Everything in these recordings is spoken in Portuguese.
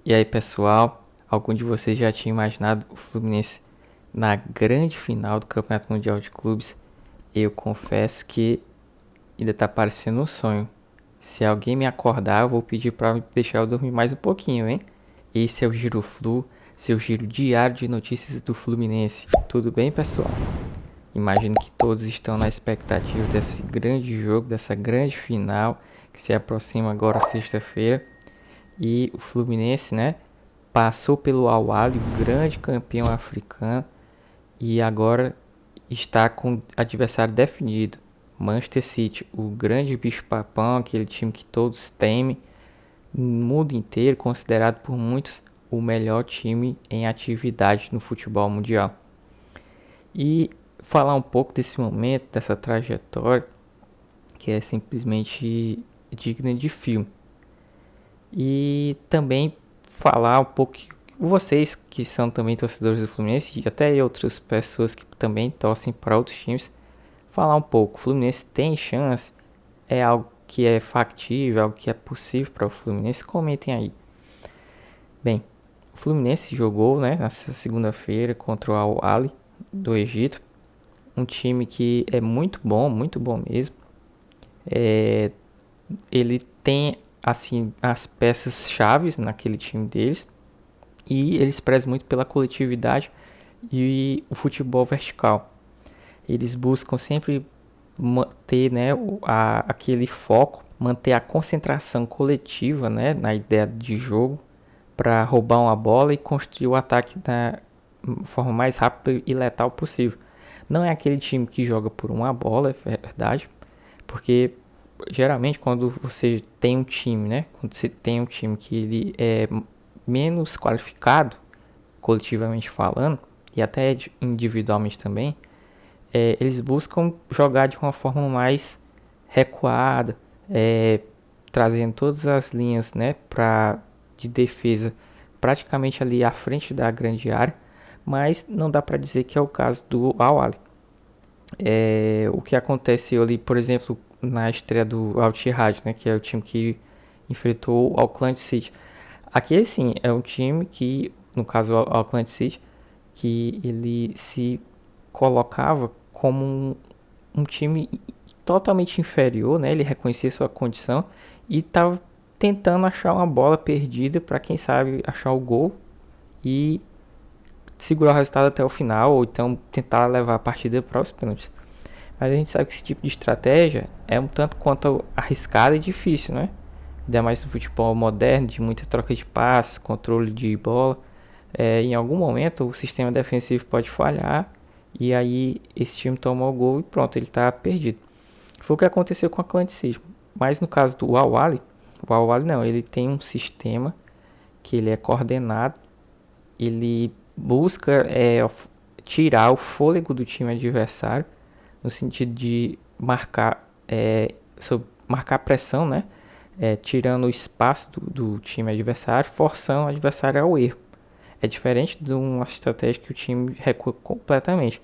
E aí, pessoal, algum de vocês já tinha imaginado o Fluminense na grande final do Campeonato Mundial de Clubes? Eu confesso que ainda tá parecendo um sonho. Se alguém me acordar, eu vou pedir para me deixar eu dormir mais um pouquinho, hein? Esse é o Giro Flu, seu giro diário de notícias do Fluminense. Tudo bem, pessoal? Imagino que todos estão na expectativa desse grande jogo, dessa grande final que se aproxima agora sexta-feira. E o Fluminense, né, passou pelo Al Ahly, o grande campeão africano, e agora está com adversário definido. Manchester City, o grande bicho-papão, aquele time que todos temem, no mundo inteiro, considerado por muitos o melhor time em atividade no futebol mundial. E falar um pouco desse momento, dessa trajetória, que é simplesmente digna de filme. E também falar um pouco, vocês que são também torcedores do Fluminense e até outras pessoas que também torcem para outros times, falar um pouco. O Fluminense tem chance? É algo que é factível, algo que é possível para o Fluminense? Comentem aí. Bem, o Fluminense jogou, né, nessa segunda-feira contra o Al Ahly do Egito, um time que é muito bom mesmo. Ele tem assim as peças chaves naquele time deles e eles prezam muito pela coletividade e o futebol vertical. Eles buscam sempre manter, né, aquele foco, manter a concentração coletiva, né, na ideia de jogo para roubar uma bola e construir o ataque da forma mais rápida e letal possível. Não é aquele time que joga por uma bola, é verdade, porque geralmente quando você tem um time, né, quando você tem um time que ele é menos qualificado, coletivamente falando, e até individualmente também, eles buscam jogar de uma forma mais recuada, trazendo todas as linhas, né, de defesa praticamente ali à frente da grande área, mas não dá para dizer que é o caso do Al Ahly. O que aconteceu ali, por exemplo, na estreia do Al Ittihad, né, que é o time que enfrentou o Auckland City. Aqui, sim, é um time que, no caso o Auckland City, que ele se colocava como um time totalmente inferior, né? Ele reconhecia sua condição e estava tentando achar uma bola perdida para quem sabe achar o gol e segurar o resultado até o final, ou então tentar levar a partida para os pênaltis. Mas a gente sabe que esse tipo de estratégia é um tanto quanto arriscada e difícil, né? Ainda mais no futebol moderno, de muita troca de passes, controle de bola. Em algum momento o sistema defensivo pode falhar e aí esse time toma o gol e pronto, ele está perdido. Foi o que aconteceu com o Atlanticismo. Mas no caso do Al Ahly, o Al Ahly não, ele tem um sistema que ele é coordenado, ele busca tirar o fôlego do time adversário no sentido de marcar pressão, né? Tirando o espaço do time adversário, forçando o adversário ao erro. É diferente de uma estratégia que o time recua completamente.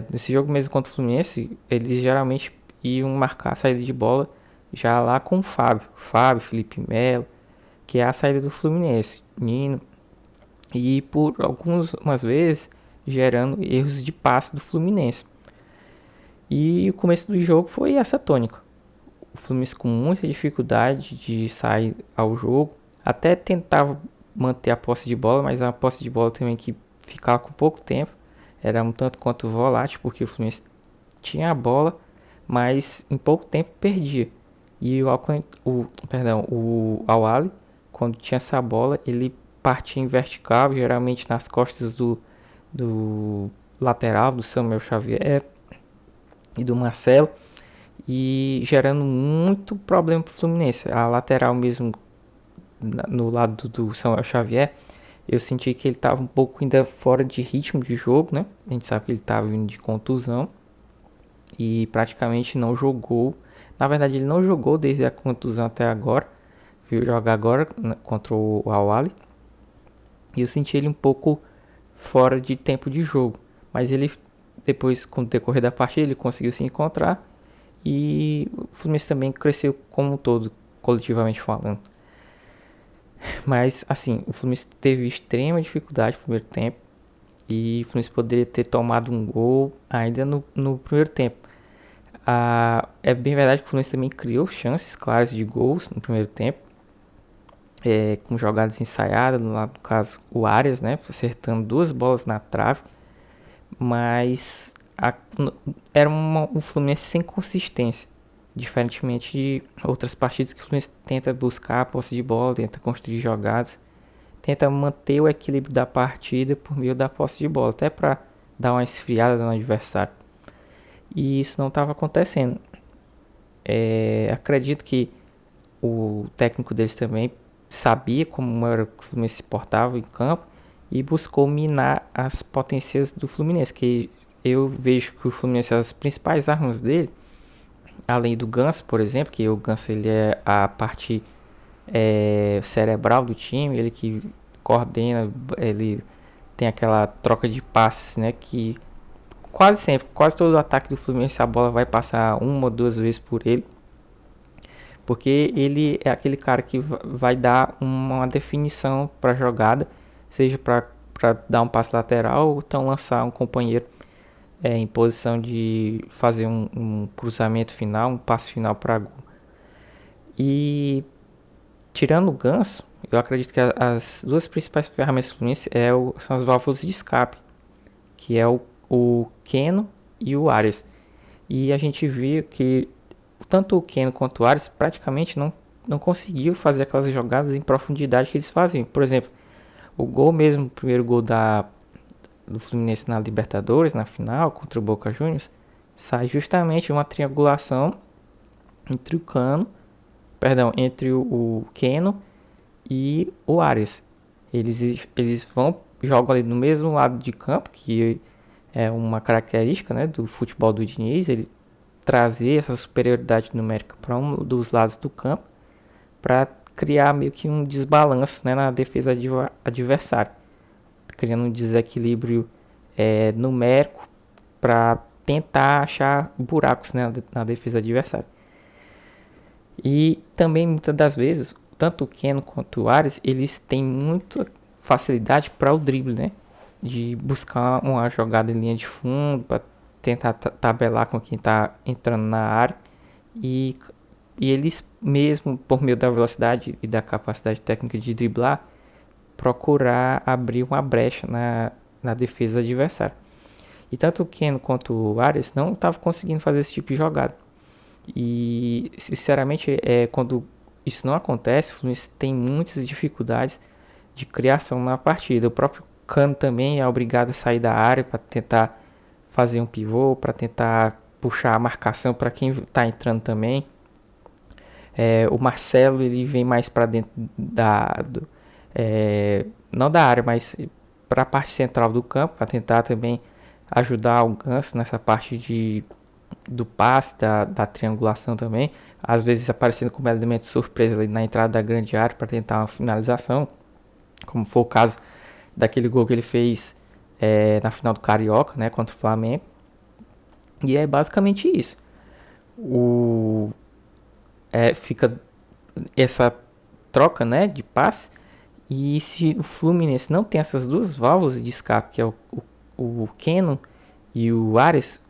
Nesse jogo mesmo contra o Fluminense, eles geralmente iam marcar a saída de bola já lá com o Fábio, Felipe Melo, que é a saída do Fluminense, Nino, e por algumas vezes gerando erros de passe do Fluminense. E o começo do jogo foi essa tônica. O Fluminense com muita dificuldade de sair ao jogo, até tentava manter a posse de bola, mas a posse de bola também que ficava com pouco tempo, era um tanto quanto volátil, porque o Fluminense tinha a bola, mas em pouco tempo perdia. E o Al Ahly, quando tinha essa bola, ele partia em vertical, geralmente nas costas do lateral, do Samuel Xavier e do Marcelo, e gerando muito problema para o Fluminense. A lateral mesmo, no lado do Samuel Xavier, eu senti que ele estava um pouco ainda fora de ritmo de jogo, né? A gente sabe que ele estava vindo de contusão e praticamente não jogou. Na verdade, ele não jogou desde a contusão até agora. Viu jogar agora contra o Al Ahly. E eu senti ele um pouco fora de tempo de jogo. Mas ele, depois, com o decorrer da partida, ele conseguiu se encontrar. E o Fluminense também cresceu como um todo, coletivamente falando. Mas, assim, o Fluminense teve extrema dificuldade no primeiro tempo. E o Fluminense poderia ter tomado um gol ainda no primeiro tempo. É bem verdade que o Fluminense também criou chances claras de gols no primeiro tempo. Com jogadas ensaiadas, no caso o Arias, né, acertando 2 bolas na trave. Mas era um Fluminense sem consistência. Diferentemente de outras partidas que o Fluminense tenta buscar a posse de bola, tenta construir jogadas, tenta manter o equilíbrio da partida por meio da posse de bola, até para dar uma esfriada no adversário. E isso não estava acontecendo. Acredito que o técnico deles também sabia como era que o Fluminense se portava em campo e buscou minar as potências do Fluminense, que eu vejo que o Fluminense, as principais armas dele, além do Ganso, por exemplo, que o Ganso ele é a parte cerebral do time, ele que coordena, ele tem aquela troca de passes, né, que quase sempre, quase todo o ataque do Fluminense a bola vai passar 1 ou 2 vezes por ele, porque ele é aquele cara que vai dar uma definição para a jogada, seja para dar um passe lateral ou então lançar um companheiro em posição de fazer um cruzamento final, um passe final para gol. E tirando o Ganso, eu acredito que as duas principais ferramentas do Fluminense são as válvulas de escape, que é o Keno e o Arias. E a gente viu que tanto o Keno quanto o Arias praticamente não conseguiu fazer aquelas jogadas em profundidade que eles faziam. Por exemplo, o gol mesmo, o primeiro gol do Fluminense na Libertadores, na final, contra o Boca Juniors, sai justamente uma triangulação entre entre o Keno e o Arias. Eles jogam ali no mesmo lado de campo, que é uma característica, né, do futebol do Diniz, ele trazer essa superioridade numérica para um dos lados do campo, para criar meio que um desbalanço, né, na defesa adversária, criando um desequilíbrio numérico para tentar achar buracos, né, na defesa adversária. E também muitas das vezes, tanto o Keno quanto o Arias, eles têm muita facilidade para o drible, né? De buscar uma jogada em linha de fundo, para tentar tabelar com quem está entrando na área. E eles mesmo, por meio da velocidade e da capacidade técnica de driblar, procurar abrir uma brecha na defesa adversária. E tanto o Keno quanto o Arias não estavam conseguindo fazer esse tipo de jogada. E, sinceramente, quando isso não acontece, o Fluminense tem muitas dificuldades de criação na partida. O próprio Cano também é obrigado a sair da área para tentar fazer um pivô, para tentar puxar a marcação para quem está entrando também. O Marcelo ele vem mais para dentro não da área, mas para a parte central do campo, para tentar também ajudar o Ganso nessa parte do passe, da triangulação também, às vezes aparecendo como elemento surpresa ali na entrada da grande área para tentar uma finalização, como foi o caso daquele gol que ele fez na final do Carioca, né, contra o Flamengo. E é basicamente isso. Fica essa troca, né, de passe, e se o Fluminense não tem essas duas válvulas de escape, que é o Keno e o Arias,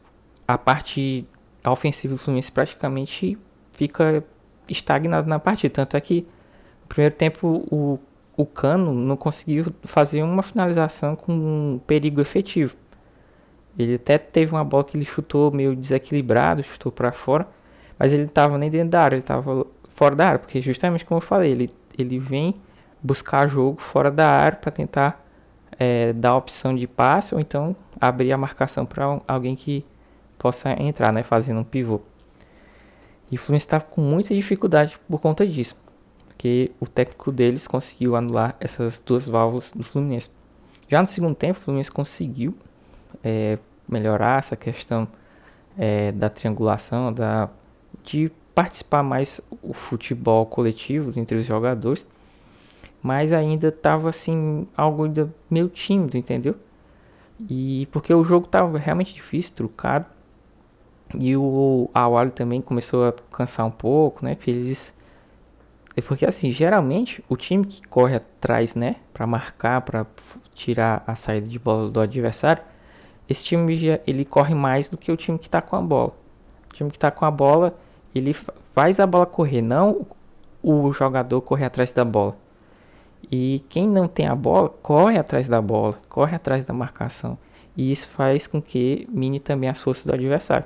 a parte ofensiva do Fluminense praticamente fica estagnada na partida. Tanto é que no primeiro tempo o Cano não conseguiu fazer uma finalização com um perigo efetivo. Ele até teve uma bola que ele chutou meio desequilibrado, chutou para fora, mas ele não estava nem dentro da área, ele estava fora da área, porque justamente como eu falei, ele vem buscar jogo fora da área para tentar dar a opção de passe ou então abrir a marcação para alguém que possa entrar, né, fazendo um pivô. E o Fluminense estava com muita dificuldade por conta disso, porque o técnico deles conseguiu anular essas duas válvulas do Fluminense. Já no segundo tempo, o Fluminense conseguiu melhorar essa questão da triangulação, de participar mais o futebol coletivo entre os jogadores, mas ainda estava assim, algo ainda meio tímido, entendeu? E porque o jogo estava realmente difícil, trucado. E o Awali também começou a cansar um pouco, né? Porque eles Porque assim, geralmente o time que corre atrás, né, para marcar, para tirar a saída de bola do adversário, esse time ele corre mais do que o time que tá com a bola. O time que tá com a bola, ele faz a bola correr, não o jogador correr atrás da bola. E quem não tem a bola, corre atrás da bola, corre atrás da marcação. E isso faz com que mine também as forças do adversário.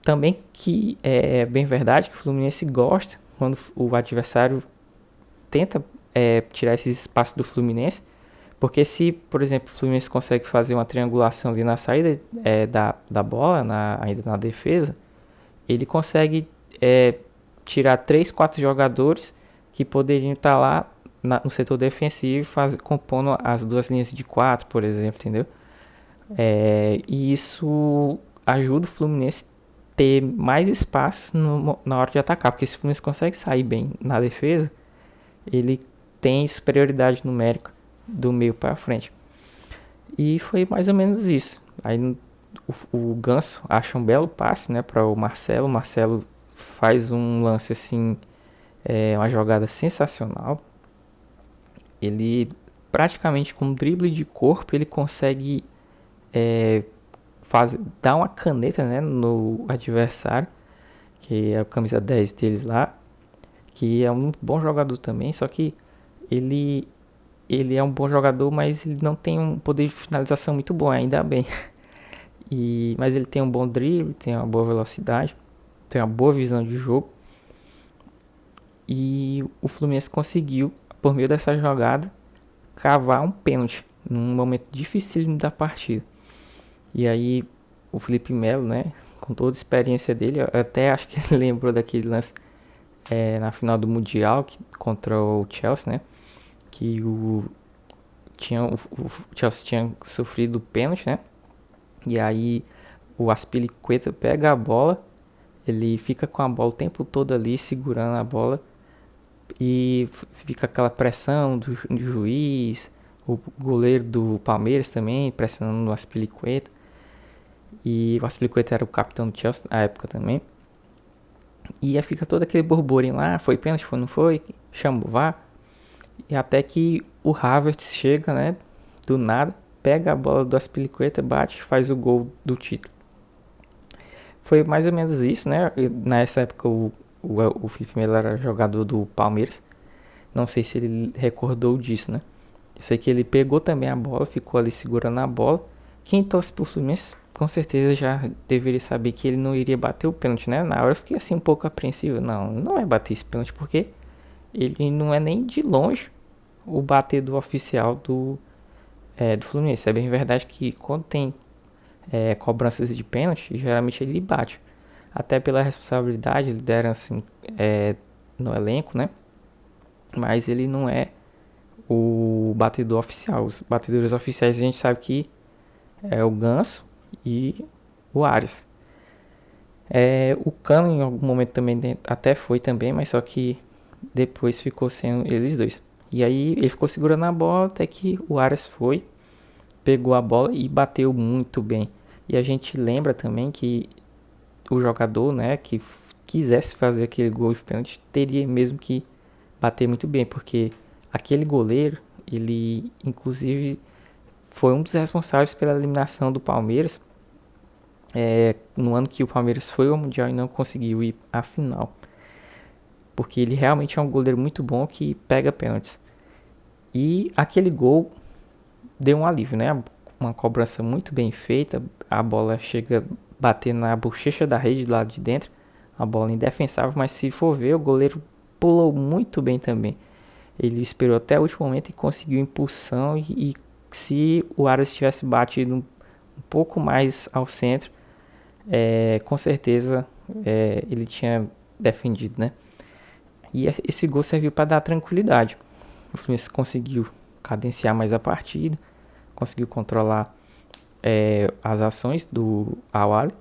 Também que é bem verdade que o Fluminense gosta quando o adversário tenta tirar esses espaços do Fluminense, porque se, por exemplo, o Fluminense consegue fazer uma triangulação ali na saída da bola, ainda na defesa, ele consegue tirar 3, 4 jogadores que poderiam estar lá no setor defensivo, compondo as duas linhas de 4, por exemplo, entendeu? E isso ajuda o Fluminense ter mais espaço na hora de atacar, porque se o Fluminense consegue sair bem na defesa, ele tem superioridade numérica do meio para frente. E foi mais ou menos isso. Aí o Ganso acha um belo passe, né, para o Marcelo. O Marcelo faz um lance assim, uma jogada sensacional. Ele praticamente com um drible de corpo ele consegue dar uma caneta, né, no adversário, que é a camisa 10 deles lá, que é um bom jogador também, só que ele é um bom jogador, mas ele não tem um poder de finalização muito bom, ainda bem. Mas ele tem um bom drible, tem uma boa velocidade, tem uma boa visão de jogo. E o Fluminense conseguiu, por meio dessa jogada, cavar um pênalti num momento dificílimo da partida. E aí o Felipe Melo, né, com toda a experiência dele, eu até acho que ele lembrou daquele lance na final do Mundial contra o Chelsea, né, que o Chelsea tinha sofrido pênalti, né, e aí o Azpilicueta pega a bola, ele fica com a bola o tempo todo ali, segurando a bola, e fica aquela pressão do juiz, o goleiro do Palmeiras também pressionando o Azpilicueta. E o Azpilicueta era o capitão do Chelsea na época também. E aí fica todo aquele burburinho lá, foi pênalti, foi, não foi, chama o VAR. E até que o Havertz chega, né, do nada, pega a bola do Azpilicueta, bate e faz o gol do título. Foi mais ou menos isso, né? Nessa época o Felipe Melo era jogador do Palmeiras. Não sei se ele recordou disso, né? Eu sei que ele pegou também a bola, ficou ali segurando a bola. Quem torce pro Fluminense com certeza já deveria saber que ele não iria bater o pênalti, né? Na hora eu fiquei assim um pouco apreensivo. Não é bater esse pênalti porque ele não é nem de longe o batedor oficial do Fluminense. É bem verdade que quando tem cobranças de pênalti, geralmente ele bate. Até pela responsabilidade, liderança no elenco, né? Mas ele não é o batedor oficial. Os batedores oficiais a gente sabe que é o Ganso e o Arias. O Cano em algum momento também até foi também, mas só que depois ficou sendo eles dois. E aí ele ficou segurando a bola até que o Arias foi, pegou a bola e bateu muito bem. E a gente lembra também que o jogador, né, que quisesse fazer aquele gol de pênalti teria mesmo que bater muito bem, porque aquele goleiro, ele inclusive foi um dos responsáveis pela eliminação do Palmeiras no ano que o Palmeiras foi ao Mundial e não conseguiu ir à final, porque ele realmente é um goleiro muito bom que pega pênaltis. E aquele gol deu um alívio, né? Uma cobrança muito bem feita, a bola chega a bater na bochecha da rede do lado de dentro, a bola indefensável, mas se for ver, o goleiro pulou muito bem também. Ele esperou até o último momento e conseguiu impulsão, e se o Arias tivesse batido um pouco mais ao centro, com certeza ele tinha defendido, né? E esse gol serviu para dar tranquilidade. O Fluminense conseguiu cadenciar mais a partida, conseguiu controlar as ações do Al-Ahly,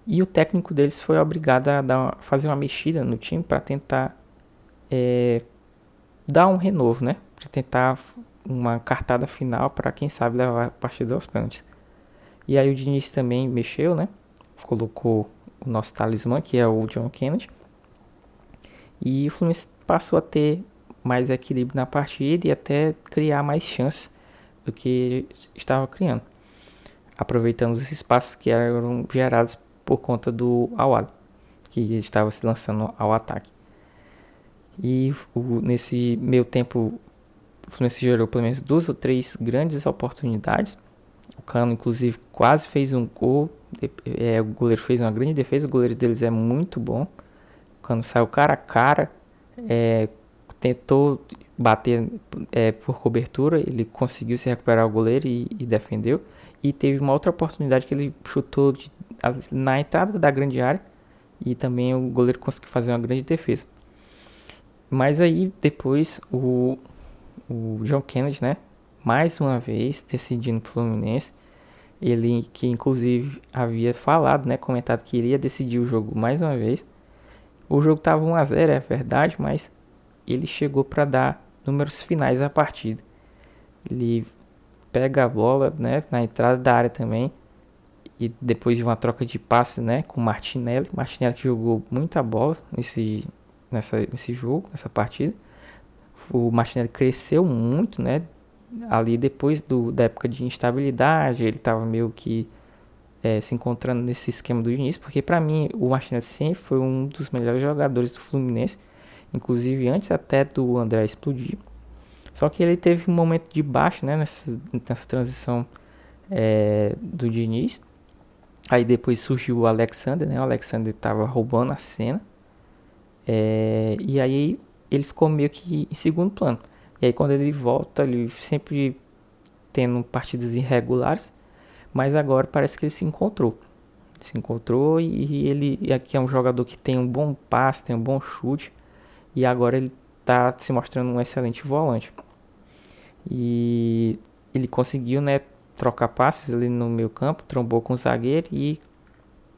e o técnico deles foi obrigado a fazer uma mexida no time para tentar dar um renovo, né? Para tentar uma cartada final para quem sabe levar a partida aos pênaltis. E aí o Diniz também mexeu, né? Colocou o nosso talismã, que é o John Kennedy. E o Fluminense passou a ter mais equilíbrio na partida e até criar mais chances do que estava criando, aproveitando os espaços que eram gerados por conta do Awali, que estava se lançando ao ataque. E nesse meio tempo, o Fluminense gerou pelo menos 2 ou 3 grandes oportunidades. O Cano, inclusive, quase fez um gol. O goleiro fez uma grande defesa. O goleiro deles é muito bom. O Cano saiu cara a cara. Tentou bater por cobertura. Ele conseguiu se recuperar o goleiro e defendeu. E teve uma outra oportunidade que ele chutou na entrada da grande área. E também o goleiro conseguiu fazer uma grande defesa. Mas aí depois o John Kennedy, né? Mais uma vez decidindo pro Fluminense. Ele que inclusive havia falado, né? Comentado que iria decidir o jogo mais uma vez. O jogo estava 1-0, é verdade, mas ele chegou para dar números finais à partida. Ele pega a bola, né? Na entrada da área também. E depois de uma troca de passes, né? Com o Martinelli. O Martinelli jogou muita bola nesse jogo, nessa partida. O Martinelli cresceu muito, né? Ali depois da época de instabilidade, ele estava meio que se encontrando nesse esquema do início, porque para mim o Martinelli sempre foi um dos melhores jogadores do Fluminense, inclusive antes até do André explodir. Só que ele teve um momento de baixo, né? Nessa transição do Diniz. Aí depois surgiu o Alexander, né? O Alexander estava roubando a cena. E aí ele ficou meio que em segundo plano. E aí quando ele volta, ele sempre tendo partidas irregulares, mas agora parece que ele se encontrou. E ele aqui é um jogador que tem um bom passe, tem um bom chute, e agora ele está se mostrando um excelente volante. E ele conseguiu, né, trocar passes ali no meio campo, trombou com o zagueiro e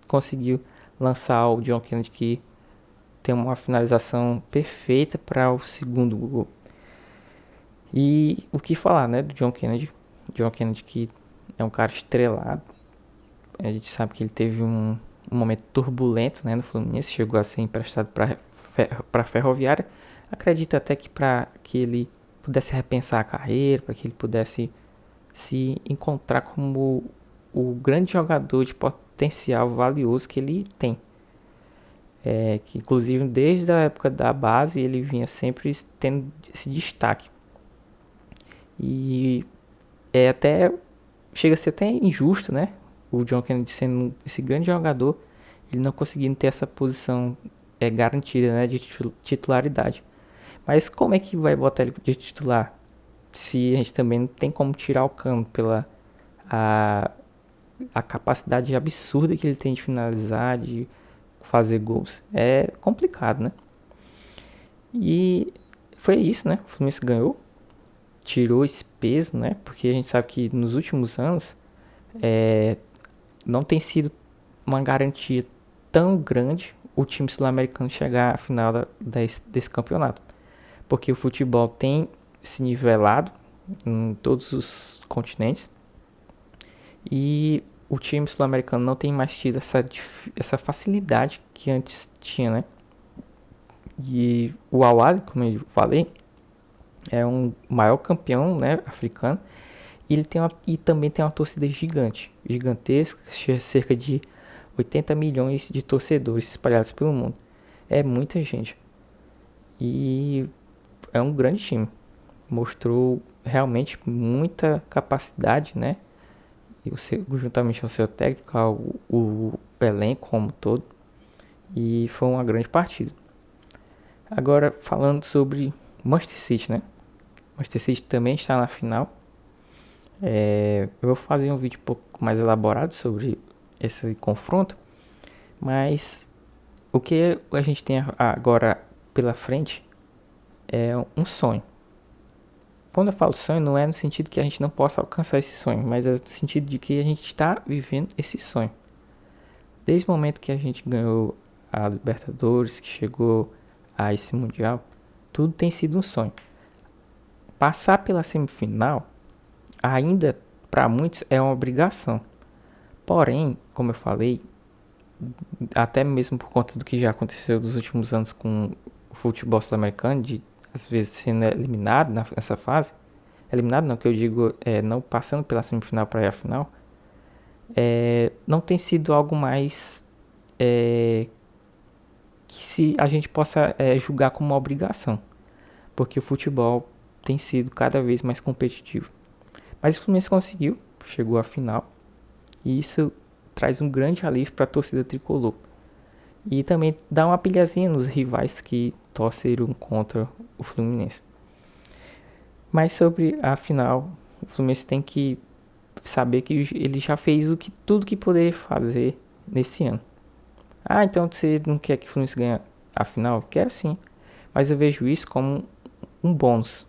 conseguiu lançar o John Kennedy, que tem uma finalização perfeita para o segundo gol. E o que falar, né, do John Kennedy? John Kennedy, que é um cara estrelado. A gente sabe que ele teve um momento turbulento, né, no Fluminense. Chegou a ser emprestado para a Ferroviária. Acredito até que para que ele pudesse repensar a carreira, para que ele pudesse se encontrar como o grande jogador de potencial valioso que ele tem. Que inclusive desde a época da base ele vinha sempre tendo esse destaque. E chega a ser até injusto, né? O John Kennedy sendo esse grande jogador, ele não conseguindo ter essa posição garantida, né, de titularidade. Mas como é que vai botar ele de titular se a gente também não tem como tirar o Cano pela a capacidade absurda que ele tem de finalizar, de fazer gols? É complicado, né? E foi isso, né? O Fluminense ganhou, tirou esse peso, né? Porque a gente sabe que nos últimos anos não tem sido uma garantia tão grande o time sul-americano chegar à final desse campeonato. Porque o futebol tem se nivelado em todos os continentes e o time sul-americano não tem mais tido essa facilidade que antes tinha, né? E o Al-Ahly, como eu falei, é um maior campeão, né, africano. E ele também tem uma torcida gigantesca, cerca de 80 milhões de torcedores espalhados pelo mundo. É muita gente. E é um grande time. Mostrou realmente muita capacidade, né? E juntamente ao seu técnico, o elenco como um todo. E foi uma grande partida. Agora, falando sobre Manchester City, né? Manchester City também está na final. Eu vou fazer um vídeo um pouco mais elaborado sobre esse confronto. Mas o que a gente tem agora pela frente é um sonho. Quando eu falo sonho, não é no sentido que a gente não possa alcançar esse sonho, mas é no sentido de que a gente está vivendo esse sonho. Desde o momento que a gente ganhou a Libertadores, que chegou a esse Mundial, tudo tem sido um sonho. Passar pela semifinal, ainda para muitos, é uma obrigação. Porém, como eu falei, até mesmo por conta do que já aconteceu nos últimos anos com o futebol sul-americano, de às vezes sendo eliminado nessa fase, eliminado não, que eu digo, não passando pela semifinal para a final, não tem sido algo mais que se a gente possa julgar como uma obrigação, porque o futebol tem sido cada vez mais competitivo. Mas o Fluminense conseguiu, chegou à final, e isso traz um grande alívio para a torcida tricolor. E também dá uma pilhazinha nos rivais que torceram contra o Fluminense. Mas sobre a final, o Fluminense tem que saber que ele já fez tudo que poderia fazer nesse ano. Ah, então você não quer que o Fluminense ganhe a final? Quero sim, mas eu vejo isso como um bônus.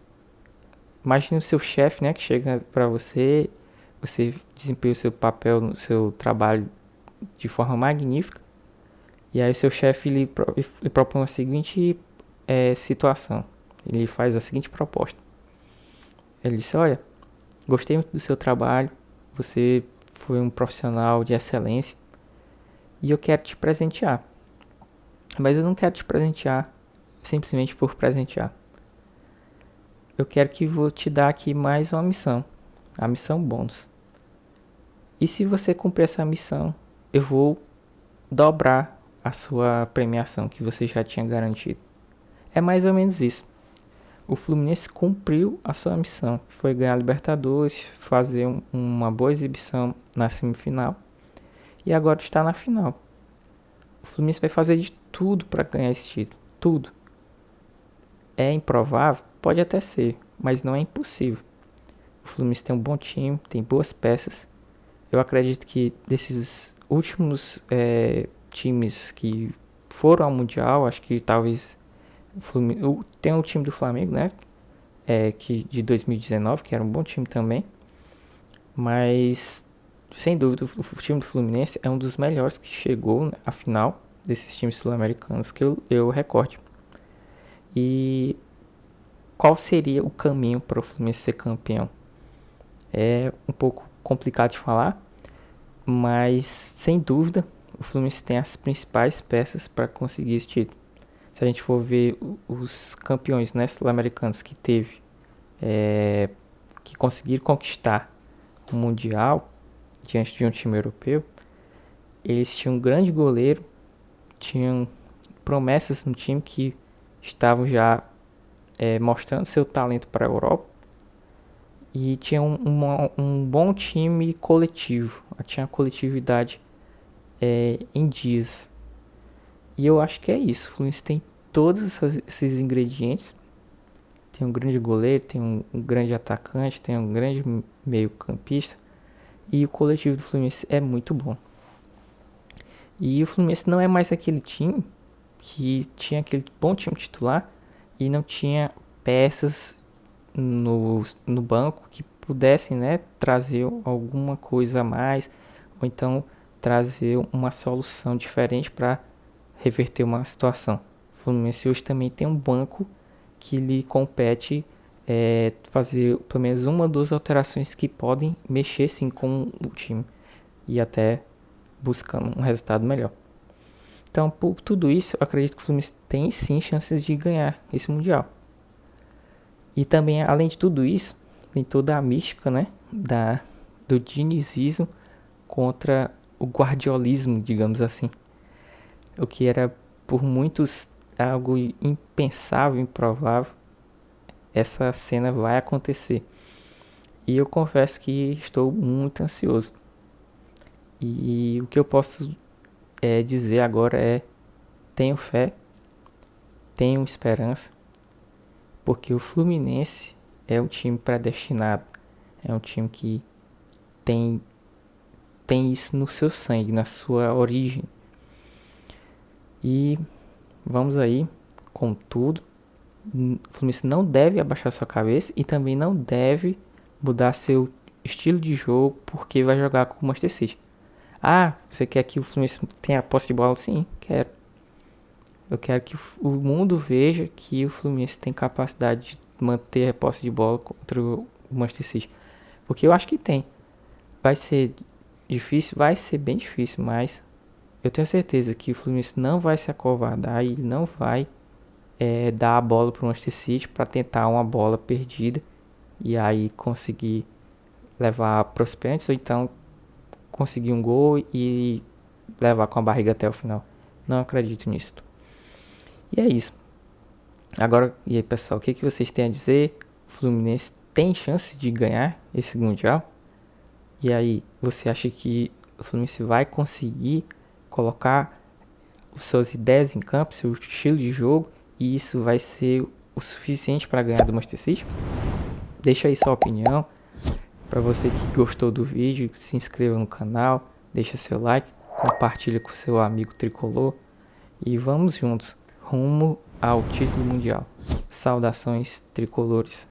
Imagine o seu chefe, né, que chega para você desempenha o seu papel, no seu trabalho de forma magnífica, e aí o seu chefe ele propõe a seguinte situação. Ele faz a seguinte proposta. Ele disse: olha, gostei muito do seu trabalho, você foi um profissional de excelência e eu quero te presentear. Mas eu não quero te presentear simplesmente por presentear. Eu quero que vou te dar aqui mais uma missão, a missão bônus. E se você cumprir essa missão, eu vou dobrar a sua premiação que você já tinha garantido. É mais ou menos isso. O Fluminense cumpriu a sua missão, foi ganhar a Libertadores, fazer uma boa exibição na semifinal e agora está na final. O Fluminense vai fazer de tudo para ganhar esse título, tudo. É improvável? Pode até ser, mas não é impossível. O Fluminense tem um bom time, tem boas peças. Eu acredito que desses últimos times que foram ao Mundial, acho que talvez tem o time do Flamengo, né? Que de 2019, que era um bom time também. Mas, sem dúvida, o time do Fluminense é um dos melhores que chegou à final desses times sul-americanos que eu recorde. E qual seria o caminho para o Fluminense ser campeão? É um pouco complicado de falar, mas sem dúvida o Fluminense tem as principais peças para conseguir esse título. Se a gente for ver os campeões, né, sul-americanos que teve, que conseguiram conquistar o Mundial diante de um time europeu, eles tinham um grande goleiro, tinham promessas no time que estavam já mostrando seu talento para a Europa, e tinha um bom time coletivo, tinha a coletividade em dias. E eu acho que é isso. O Fluminense tem todos esses ingredientes. Tem um grande goleiro, tem um grande atacante, tem um grande meio campista. E o coletivo do Fluminense é muito bom. E o Fluminense não é mais aquele time que tinha aquele bom time titular e não tinha peças no banco que pudessem, né, trazer alguma coisa a mais, ou então trazer uma solução diferente para reverter uma situação. O Fluminense hoje também tem um banco que lhe compete fazer pelo menos uma ou duas alterações que podem mexer sim com o time e até buscando um resultado melhor. Então, por tudo isso, eu acredito que o Fluminense tem sim chances de ganhar esse Mundial. E também, além de tudo isso, tem toda a mística, né, do dinizismo contra o guardiolismo, digamos assim. O que era por muitos algo impensável, improvável, essa cena vai acontecer. E eu confesso que estou muito ansioso. E o que eu posso dizer agora é: tenho fé, tenho esperança, porque o Fluminense é um time predestinado, é um time que tem isso no seu sangue, na sua origem. E vamos aí com tudo. O Fluminense não deve abaixar sua cabeça e também não deve mudar seu estilo de jogo porque vai jogar com o Manchester City. Ah, você quer que o Fluminense tenha a posse de bola? Sim, quero. Eu quero que o mundo veja que o Fluminense tem capacidade de manter a posse de bola contra o Manchester City. Porque eu acho que tem. Vai ser difícil, vai ser bem difícil, mas eu tenho certeza que o Fluminense não vai se acovardar e não vai dar a bola para o Manchester City para tentar uma bola perdida e aí conseguir levar para os pênaltis, ou então conseguir um gol e levar com a barriga até o final. Não acredito nisso. E é isso. Agora, e aí pessoal, o que vocês têm a dizer? O Fluminense tem chance de ganhar esse Mundial? E aí, você acha que o Fluminense vai conseguir colocar suas ideias em campo, seu estilo de jogo, e isso vai ser o suficiente para ganhar do Manchester City? Deixa aí sua opinião. Para você que gostou do vídeo, se inscreva no canal, deixa seu like, compartilha com seu amigo tricolor e vamos juntos rumo ao título mundial. Saudações tricolores.